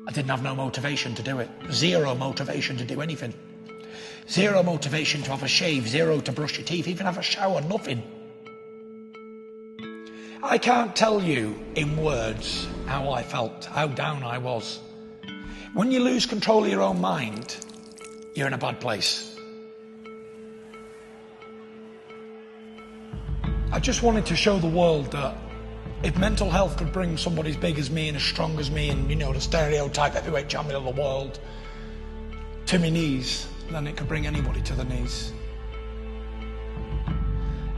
I didn't have no motivation to do it. Zero motivation to do anything. Zero motivation to have a shave, zero to brush your teeth, even have a shower, nothing. I can't tell you in words how I felt, how down I was. When you lose control of your own mind, you're in a bad place. I just wanted to show the world that if mental health could bring somebody as big as me and as strong as me and, you know, the stereotype heavyweight champion of the world to my knees, then it could bring anybody to the knees.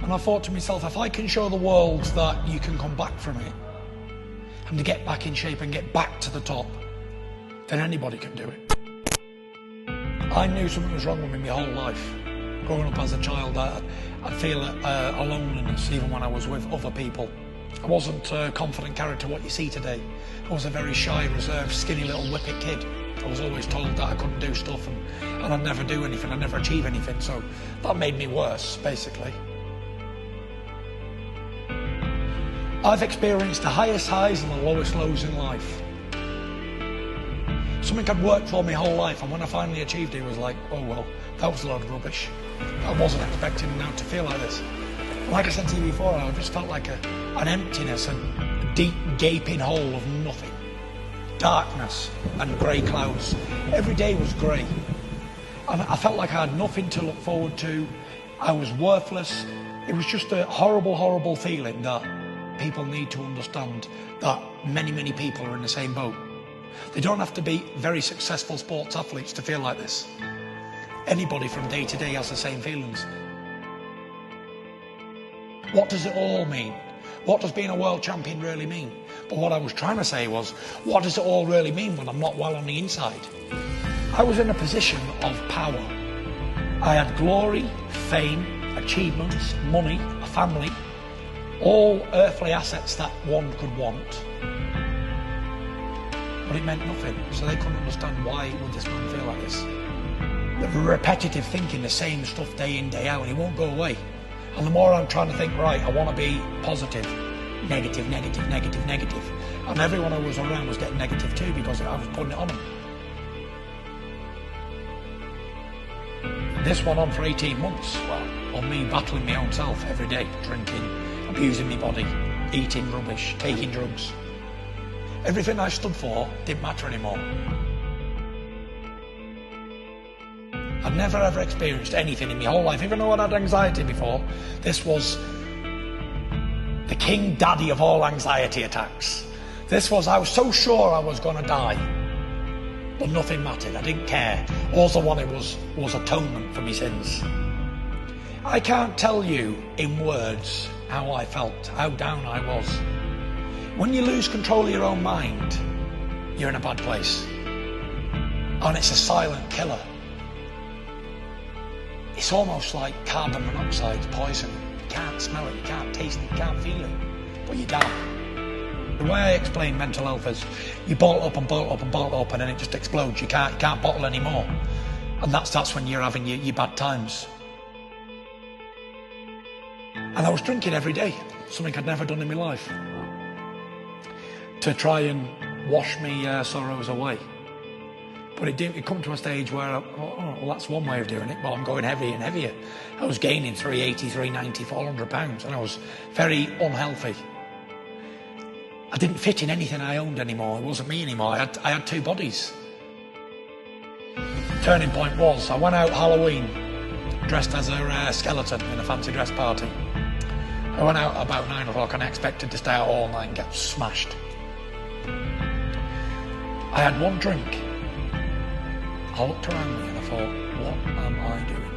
And I thought to myself, if I can show the world that you can come back from it and to get back in shape and get back to the top, then anybody can do it. I knew something was wrong with me my whole life. Growing up as a child, I'd feel a loneliness even when I was with other people. I wasn't a confident character what you see today. I was a very shy, reserved, skinny little whippet kid. I was always told that I couldn't do stuff and I'd never do anything, I'd never achieve anything, so that made me worse, basically. I've experienced the highest highs and the lowest lows in life. Something I'd worked for my whole life, and when I finally achieved it, it was like, oh well, that was a load of rubbish. I wasn't expecting now to feel like this. Like I said to you before, I just felt like an emptiness, a deep gaping hole of nothing. Darkness and grey clouds. Every day was grey. I felt like I had nothing to look forward to. I was worthless. It was just a horrible, horrible feeling that people need to understand that many, many people are in the same boat. They don't have to be very successful sports athletes to feel like this. Anybody from day to day has the same feelings. What does it all mean? What does being a world champion really mean? But what I was trying to say was, what does it all really mean when I'm not well on the inside? I was in a position of power. I had glory, fame, achievements, money, a family, all earthly assets that one could want. But it meant nothing, so they couldn't understand why would this man feel like this. The repetitive thinking, the same stuff day in, day out, and it won't go away. And the more I'm trying to think, right, I want to be positive, negative, negative, negative, negative. And everyone I was around was getting negative too because I was putting it on them. This went on for 18 months, well, on me battling my own self every day, drinking, abusing my body, eating rubbish, taking drugs. Everything I stood for didn't matter anymore. I'd never ever experienced anything in my whole life, even though I'd had anxiety before. This was the king daddy of all anxiety attacks. I was so sure I was going to die, but nothing mattered, I didn't care. All I wanted was atonement for my sins. I can't tell you in words how I felt, how down I was. When you lose control of your own mind, you're in a bad place. And it's a silent killer. It's almost like carbon monoxide poison. You can't smell it, you can't taste it, you can't feel it, but you're down. The way I explain mental health is you bottle up and bottle up and bottle up and then it just explodes. You can't bottle anymore. And that's when you're having your bad times. And I was drinking every day, something I'd never done in my life, to try and wash me sorrows away. But it come to a stage where, well, that's one way of doing it, but I'm going heavier and heavier. I was gaining 380, 390, 400 pounds, and I was very unhealthy. I didn't fit in anything I owned anymore. It wasn't me anymore. I had two bodies. Turning point was, I went out Halloween dressed as a skeleton in a fancy dress party. I went out about 9 o'clock and I expected to stay out all night and get smashed. I had one drink. I looked around me and I thought, what am I doing?